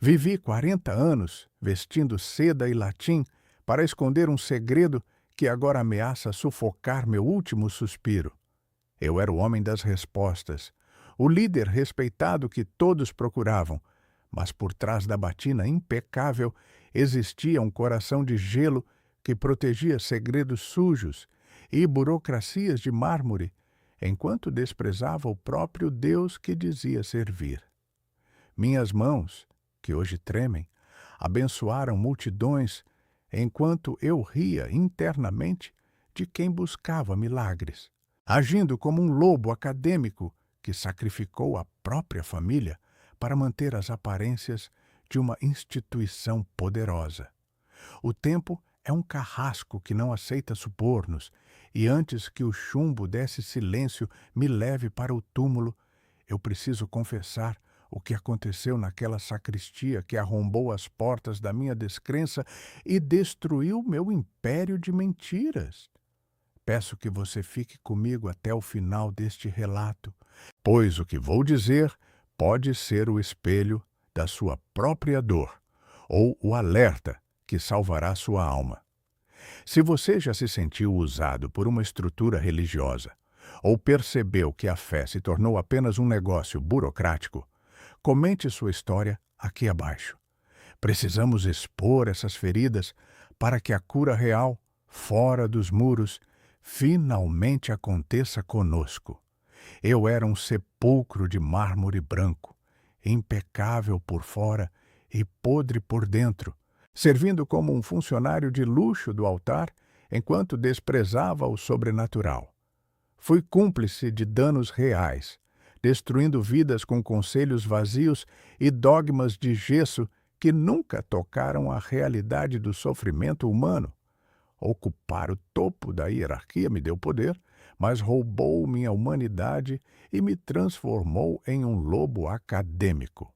Vivi 40 anos vestindo seda e latim para esconder um segredo que agora ameaça sufocar meu último suspiro. Eu era o homem das respostas, o líder respeitado que todos procuravam, mas por trás da batina impecável existia um coração de gelo que protegia segredos sujos e burocracias de mármore, enquanto desprezava o próprio Deus que dizia servir. Minhas mãos, que hoje tremem, abençoaram multidões, enquanto eu ria internamente de quem buscava milagres, agindo como um lobo acadêmico que sacrificou a própria família para manter as aparências de uma instituição poderosa. O tempo é um carrasco que não aceita subornos, e antes que o chumbo desse silêncio me leve para o túmulo, eu preciso confessar o que aconteceu naquela sacristia que arrombou as portas da minha descrença e destruiu meu império de mentiras. Peço que você fique comigo até o final deste relato, pois o que vou dizer pode ser o espelho da sua própria dor, ou o alerta que salvará sua alma. Se você já se sentiu usado por uma estrutura religiosa, ou percebeu que a fé se tornou apenas um negócio burocrático, comente sua história aqui abaixo. Precisamos expor essas feridas para que a cura real, fora dos muros, finalmente aconteça conosco. Eu era um sepulcro de mármore branco, impecável por fora e podre por dentro, servindo como um funcionário de luxo do altar, enquanto desprezava o sobrenatural. Fui cúmplice de danos reais, destruindo vidas com conselhos vazios e dogmas de gesso que nunca tocaram a realidade do sofrimento humano. Ocupar o topo da hierarquia me deu poder, mas roubou minha humanidade e me transformou em um lobo acadêmico.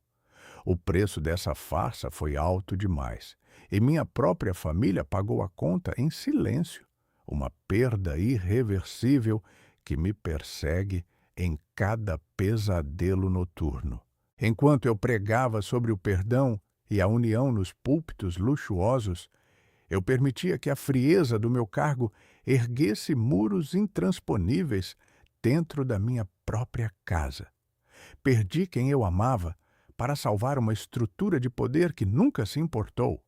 O preço dessa farsa foi alto demais, e minha própria família pagou a conta em silêncio, uma perda irreversível que me persegue em cada pesadelo noturno. Enquanto eu pregava sobre o perdão e a união nos púlpitos luxuosos, eu permitia que a frieza do meu cargo erguesse muros intransponíveis dentro da minha própria casa. Perdi quem eu amava para salvar uma estrutura de poder que nunca se importou.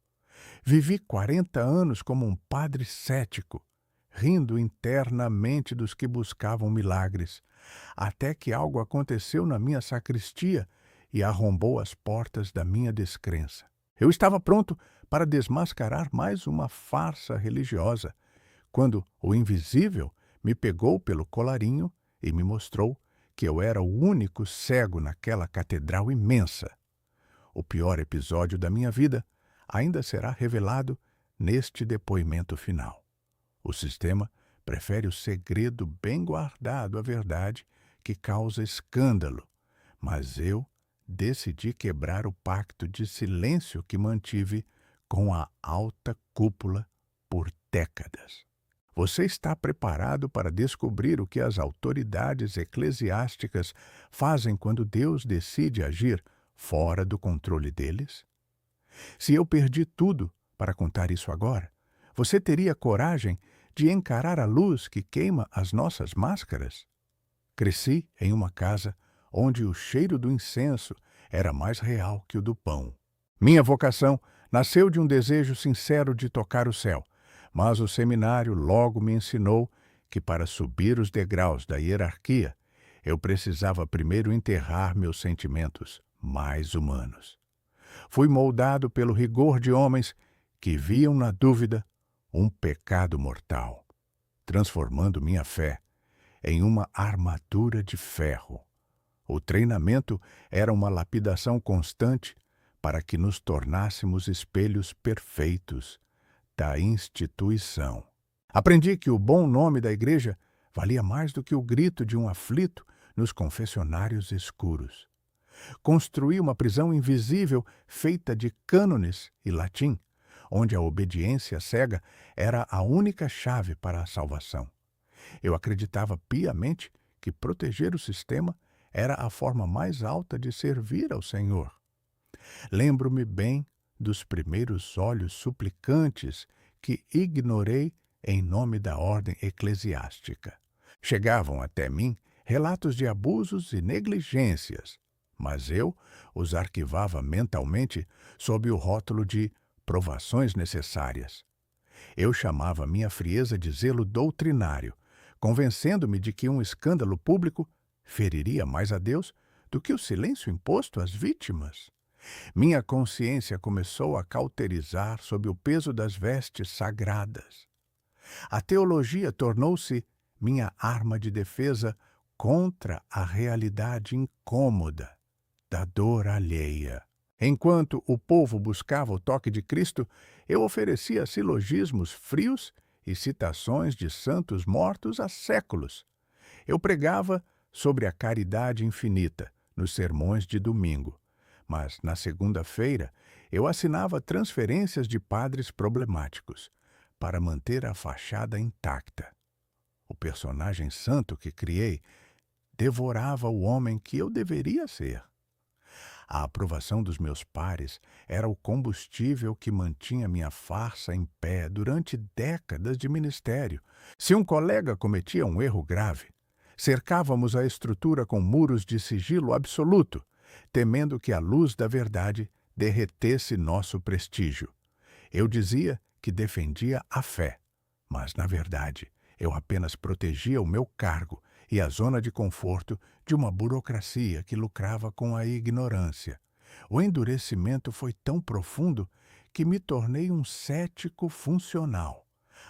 Vivi 40 anos como um padre cético, rindo internamente dos que buscavam milagres, até que algo aconteceu na minha sacristia e arrombou as portas da minha descrença. Eu estava pronto para desmascarar mais uma farsa religiosa, quando o invisível me pegou pelo colarinho e me mostrou que eu era o único cego naquela catedral imensa. O pior episódio da minha vida ainda será revelado neste depoimento final. O sistema prefere o segredo bem guardado à verdade que causa escândalo, mas eu decidi quebrar o pacto de silêncio que mantive com a alta cúpula por décadas. Você está preparado para descobrir o que as autoridades eclesiásticas fazem quando Deus decide agir fora do controle deles? Se eu perdi tudo para contar isso agora, você teria coragem de encarar a luz que queima as nossas máscaras? Cresci em uma casa onde o cheiro do incenso era mais real que o do pão. Minha vocação nasceu de um desejo sincero de tocar o céu, mas o seminário logo me ensinou que para subir os degraus da hierarquia, eu precisava primeiro enterrar meus sentimentos mais humanos. Fui moldado pelo rigor de homens que viam na dúvida um pecado mortal, transformando minha fé em uma armadura de ferro. O treinamento era uma lapidação constante para que nos tornássemos espelhos perfeitos da instituição. Aprendi que o bom nome da igreja valia mais do que o grito de um aflito nos confessionários escuros. Construí uma prisão invisível feita de cânones e latim, onde a obediência cega era a única chave para a salvação. Eu acreditava piamente que proteger o sistema era a forma mais alta de servir ao Senhor. Lembro-me bem dos primeiros olhos suplicantes que ignorei em nome da ordem eclesiástica. Chegavam até mim relatos de abusos e negligências, mas eu os arquivava mentalmente sob o rótulo de provações necessárias. Eu chamava minha frieza de zelo doutrinário, convencendo-me de que um escândalo público feriria mais a Deus do que o silêncio imposto às vítimas. Minha consciência começou a cauterizar sob o peso das vestes sagradas. A teologia tornou-se minha arma de defesa contra a realidade incômoda da dor alheia. Enquanto o povo buscava o toque de Cristo, eu oferecia silogismos frios e citações de santos mortos há séculos. Eu pregava sobre a caridade infinita nos sermões de domingo, mas na segunda-feira eu assinava transferências de padres problemáticos para manter a fachada intacta. O personagem santo que criei devorava o homem que eu deveria ser. A aprovação dos meus pares era o combustível que mantinha minha farsa em pé durante décadas de ministério. Se um colega cometia um erro grave, cercávamos a estrutura com muros de sigilo absoluto, temendo que a luz da verdade derretesse nosso prestígio. Eu dizia que defendia a fé, mas, na verdade, eu apenas protegia o meu cargo e a zona de conforto de uma burocracia que lucrava com a ignorância. O endurecimento foi tão profundo que me tornei um cético funcional,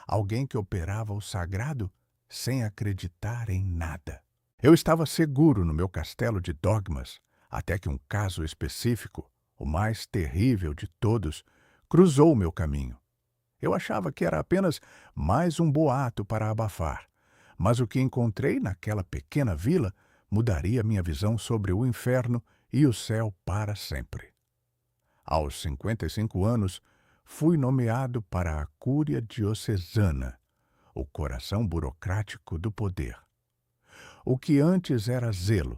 alguém que operava o sagrado sem acreditar em nada. Eu estava seguro no meu castelo de dogmas, até que um caso específico, o mais terrível de todos, cruzou o meu caminho. Eu achava que era apenas mais um boato para abafar, mas o que encontrei naquela pequena vila mudaria minha visão sobre o inferno e o céu para sempre. Aos 55 anos, fui nomeado para a Cúria Diocesana, o coração burocrático do poder. O que antes era zelo,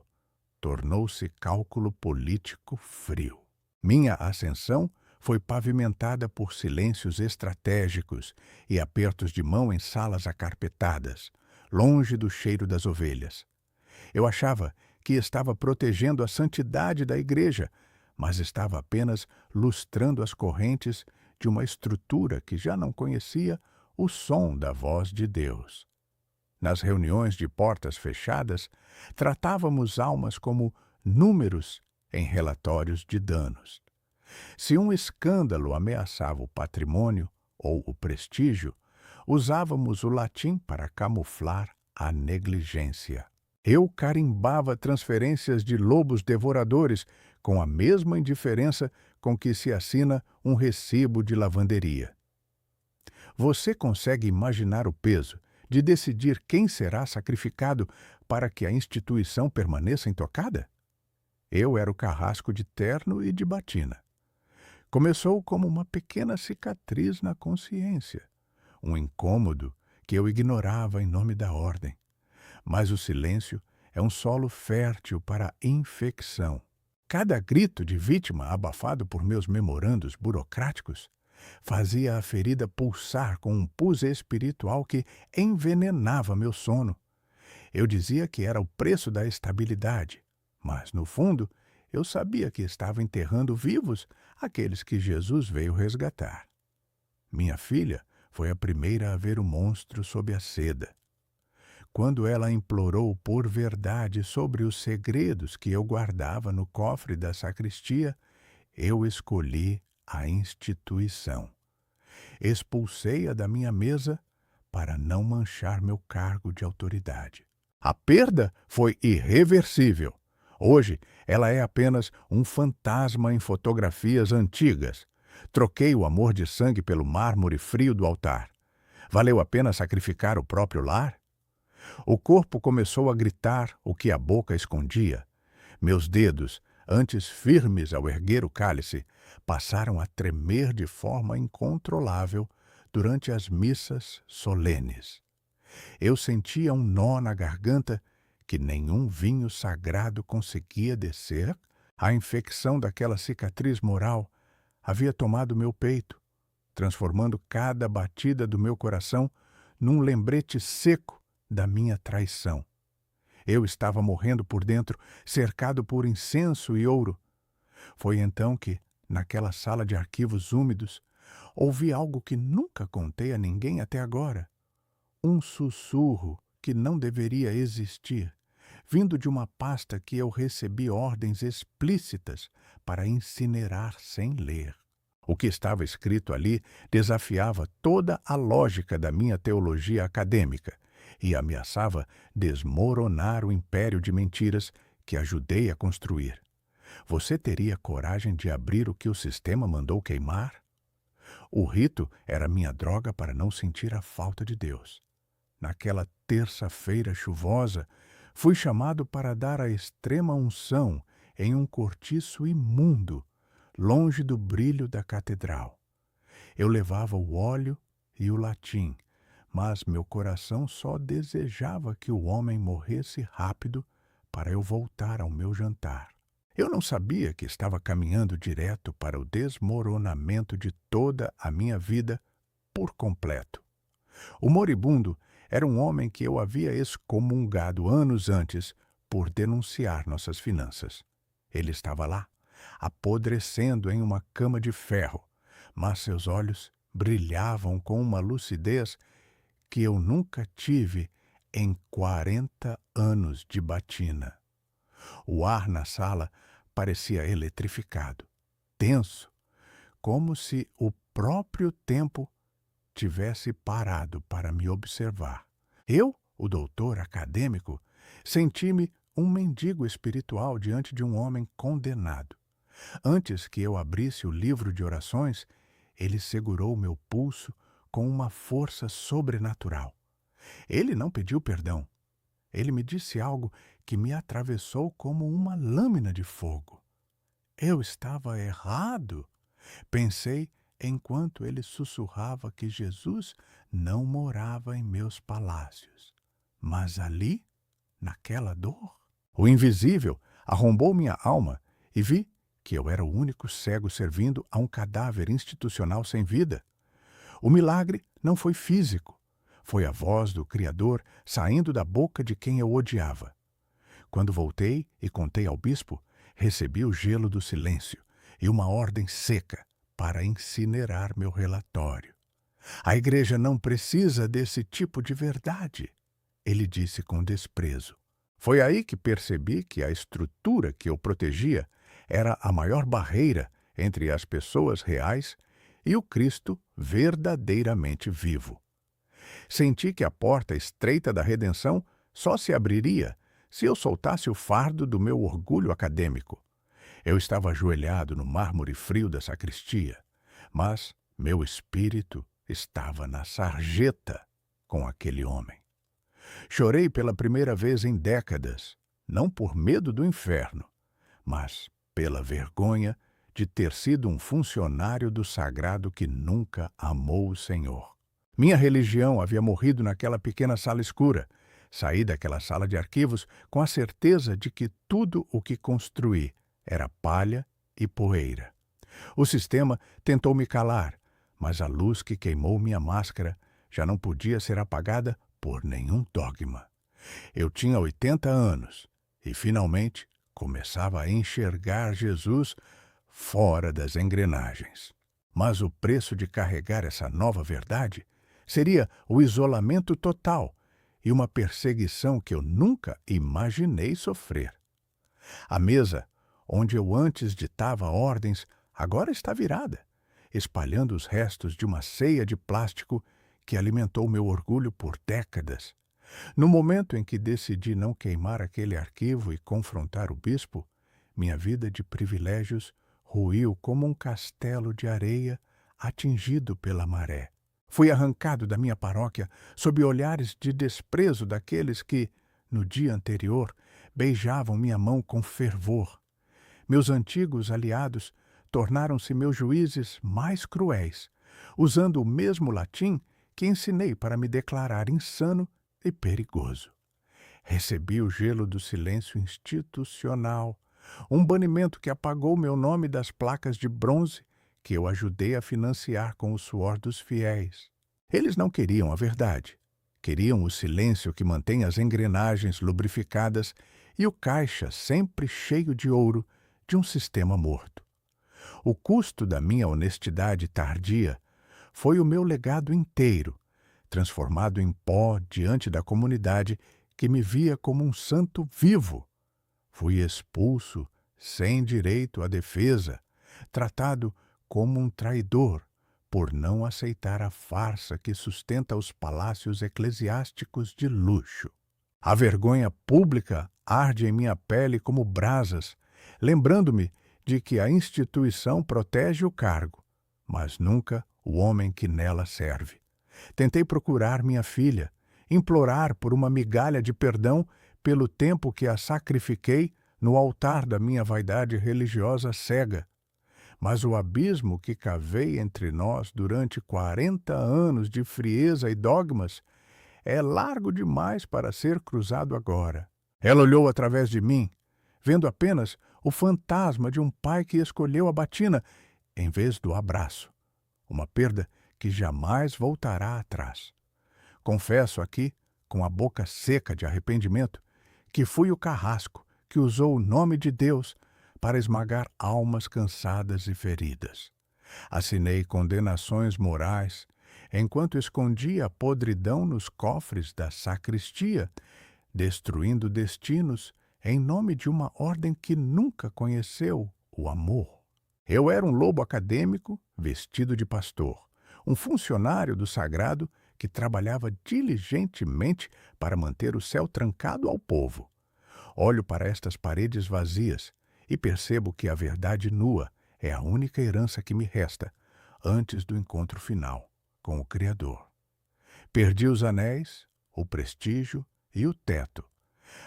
tornou-se cálculo político frio. Minha ascensão foi pavimentada por silêncios estratégicos e apertos de mão em salas acarpetadas, longe do cheiro das ovelhas. Eu achava que estava protegendo a santidade da igreja, mas estava apenas lustrando as correntes de uma estrutura que já não conhecia o som da voz de Deus. Nas reuniões de portas fechadas, tratávamos almas como números em relatórios de danos. Se um escândalo ameaçava o patrimônio ou o prestígio, usávamos o latim para camuflar a negligência. Eu carimbava transferências de lobos devoradores com a mesma indiferença com que se assina um recibo de lavanderia. Você consegue imaginar o peso de decidir quem será sacrificado para que a instituição permaneça intocada? Eu era o carrasco de terno e de batina. Começou como uma pequena cicatriz na consciência, um incômodo que eu ignorava em nome da ordem. Mas o silêncio é um solo fértil para a infecção. Cada grito de vítima abafado por meus memorandos burocráticos fazia a ferida pulsar com um pus espiritual que envenenava meu sono. Eu dizia que era o preço da estabilidade, mas, no fundo, eu sabia que estava enterrando vivos aqueles que Jesus veio resgatar. Minha filha foi a primeira a ver o monstro sob a seda. Quando ela implorou por verdade sobre os segredos que eu guardava no cofre da sacristia, eu escolhi a instituição. Expulsei-a da minha mesa para não manchar meu cargo de autoridade. A perda foi irreversível. Hoje, ela é apenas um fantasma em fotografias antigas. Troquei o amor de sangue pelo mármore frio do altar. Valeu a pena sacrificar o próprio lar? O corpo começou a gritar o que a boca escondia. Meus dedos, antes firmes ao erguer o cálice, passaram a tremer de forma incontrolável durante as missas solenes. Eu sentia um nó na garganta que nenhum vinho sagrado conseguia descer A infecção daquela cicatriz moral havia tomado meu peito, transformando cada batida do meu coração num lembrete seco da minha traição. Eu estava morrendo por dentro, cercado por incenso e ouro. Foi então que, naquela sala de arquivos úmidos, ouvi algo que nunca contei a ninguém até agora. Um sussurro que não deveria existir, vindo de uma pasta que eu recebi ordens explícitas para incinerar sem ler. O que estava escrito ali desafiava toda a lógica da minha teologia acadêmica e ameaçava desmoronar o império de mentiras que ajudei a construir. Você teria coragem de abrir o que o sistema mandou queimar? O rito era minha droga para não sentir a falta de Deus. Naquela terça-feira chuvosa, fui chamado para dar a extrema unção em um cortiço imundo, longe do brilho da catedral. Eu levava o óleo e o latim, mas meu coração só desejava que o homem morresse rápido para eu voltar ao meu jantar. Eu não sabia que estava caminhando direto para o desmoronamento de toda a minha vida por completo. O moribundo era um homem que eu havia excomungado anos antes por denunciar nossas finanças. Ele estava lá, apodrecendo em uma cama de ferro, mas seus olhos brilhavam com uma lucidez que eu nunca tive em 40 anos de batina. O ar na sala parecia eletrificado, tenso, como se o próprio tempo tivesse parado para me observar. Eu, o doutor acadêmico, senti-me um mendigo espiritual diante de um homem condenado. Antes que eu abrisse o livro de orações, ele segurou meu pulso com uma força sobrenatural. Ele não pediu perdão. Ele me disse algo que me atravessou como uma lâmina de fogo. Eu estava errado, pensei enquanto ele sussurrava que Jesus não morava em meus palácios. Mas ali, naquela dor, o invisível arrombou minha alma e vi que eu era o único cego servindo a um cadáver institucional sem vida. O milagre não foi físico. Foi a voz do Criador saindo da boca de quem eu odiava. Quando voltei e contei ao bispo, recebi o gelo do silêncio e uma ordem seca para incinerar meu relatório. A igreja não precisa desse tipo de verdade, ele disse com desprezo. Foi aí que percebi que a estrutura que eu protegia era a maior barreira entre as pessoas reais e o Cristo verdadeiramente vivo. Senti que a porta estreita da redenção só se abriria se eu soltasse o fardo do meu orgulho acadêmico. Eu estava ajoelhado no mármore frio da sacristia, mas meu espírito estava na sarjeta com aquele homem. Chorei pela primeira vez em décadas, não por medo do inferno, mas pela vergonha de ter sido um funcionário do sagrado que nunca amou o Senhor. Minha religião havia morrido naquela pequena sala escura. Saí daquela sala de arquivos com a certeza de que tudo o que construí era palha e poeira. O sistema tentou me calar, mas a luz que queimou minha máscara já não podia ser apagada por nenhum dogma. Eu tinha 80 anos e, finalmente, começava a enxergar Jesus fora das engrenagens. Mas o preço de carregar essa nova verdade seria o isolamento total e uma perseguição que eu nunca imaginei sofrer. A mesa, onde eu antes ditava ordens, agora está virada, espalhando os restos de uma ceia de plástico que alimentou meu orgulho por décadas. No momento em que decidi não queimar aquele arquivo e confrontar o bispo, minha vida de privilégios ruiu como um castelo de areia atingido pela maré. Fui arrancado da minha paróquia sob olhares de desprezo daqueles que, no dia anterior, beijavam minha mão com fervor. Meus antigos aliados tornaram-se meus juízes mais cruéis, usando o mesmo latim que ensinei para me declarar insano e perigoso. Recebi o gelo do silêncio institucional, Um banimento que apagou meu nome das placas de bronze que eu ajudei a financiar com o suor dos fiéis. Eles não queriam a verdade. Queriam o silêncio que mantém as engrenagens lubrificadas e o caixa sempre cheio de ouro de um sistema morto. O custo da minha honestidade tardia foi o meu legado inteiro, transformado em pó diante da comunidade que me via como um santo vivo. Fui expulso sem direito à defesa, tratado como um traidor por não aceitar a farsa que sustenta os palácios eclesiásticos de luxo. A vergonha pública arde em minha pele como brasas, lembrando-me de que a instituição protege o cargo, mas nunca o homem que nela serve. Tentei procurar minha filha, implorar por uma migalha de perdão pelo tempo que a sacrifiquei no altar da minha vaidade religiosa cega. Mas o abismo que cavei entre nós durante 40 anos de frieza e dogmas é largo demais para ser cruzado agora. Ela olhou através de mim, vendo apenas o fantasma de um pai que escolheu a batina em vez do abraço, uma perda que jamais voltará atrás. Confesso aqui, com a boca seca de arrependimento, que fui o carrasco que usou o nome de Deus para esmagar almas cansadas e feridas. Assinei condenações morais, enquanto escondia a podridão nos cofres da sacristia, destruindo destinos em nome de uma ordem que nunca conheceu o amor. Eu era um lobo acadêmico vestido de pastor, um funcionário do sagrado que trabalhava diligentemente para manter o céu trancado ao povo. Olho para estas paredes vazias e percebo que a verdade nua é a única herança que me resta antes do encontro final com o Criador. Perdi os anéis, o prestígio e o teto,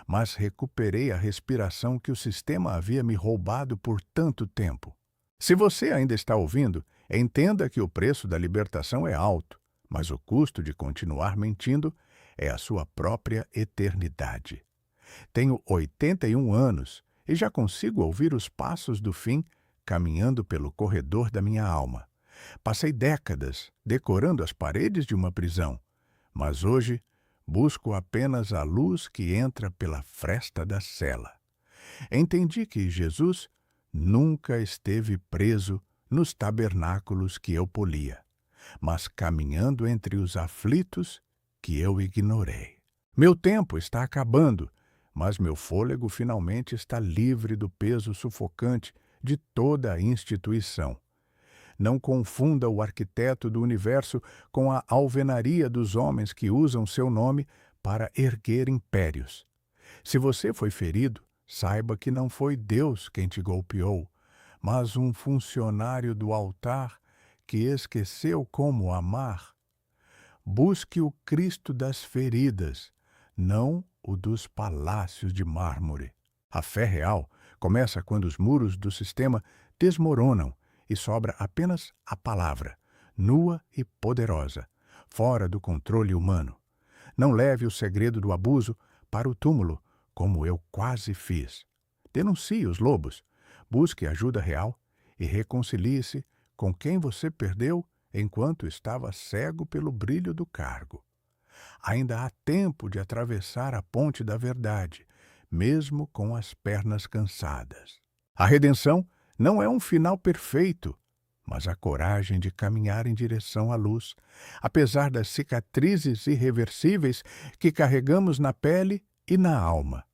mas recuperei a respiração que o sistema havia me roubado por tanto tempo. Se você ainda está ouvindo, entenda que o preço da libertação é alto, mas o custo de continuar mentindo é a sua própria eternidade. Tenho 81 anos e já consigo ouvir os passos do fim caminhando pelo corredor da minha alma. Passei décadas decorando as paredes de uma prisão, mas hoje busco apenas a luz que entra pela fresta da cela. Entendi que Jesus nunca esteve preso nos tabernáculos que eu polia, mas caminhando entre os aflitos que eu ignorei. Meu tempo está acabando, mas meu fôlego finalmente está livre do peso sufocante de toda a instituição. Não confunda o arquiteto do universo com a alvenaria dos homens que usam seu nome para erguer impérios. Se você foi ferido, saiba que não foi Deus quem te golpeou, mas um funcionário do altar que esqueceu como amar. Busque o Cristo das feridas, não o dos palácios de mármore. A fé real começa quando os muros do sistema desmoronam e sobra apenas a palavra, nua e poderosa, fora do controle humano. Não leve o segredo do abuso para o túmulo, como eu quase fiz. Denuncie os lobos, busque ajuda real e reconcilie-se com quem você perdeu enquanto estava cego pelo brilho do cargo. Ainda há tempo de atravessar a ponte da verdade, mesmo com as pernas cansadas. A redenção não é um final perfeito, mas a coragem de caminhar em direção à luz, apesar das cicatrizes irreversíveis que carregamos na pele e na alma.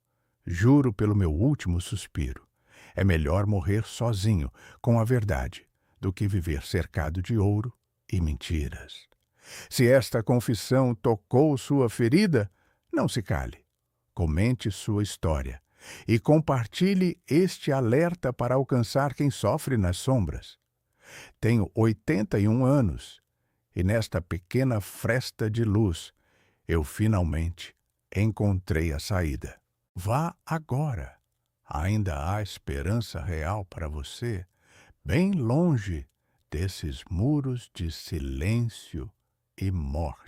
Juro pelo meu último suspiro, é melhor morrer sozinho com a verdade do que viver cercado de ouro e mentiras. Se esta confissão tocou sua ferida, não se cale. Comente sua história e compartilhe este alerta para alcançar quem sofre nas sombras. Tenho 81 anos e nesta pequena fresta de luz eu finalmente encontrei a saída. Vá agora. Ainda há esperança real para você, bem longe desses muros de silêncio e morte.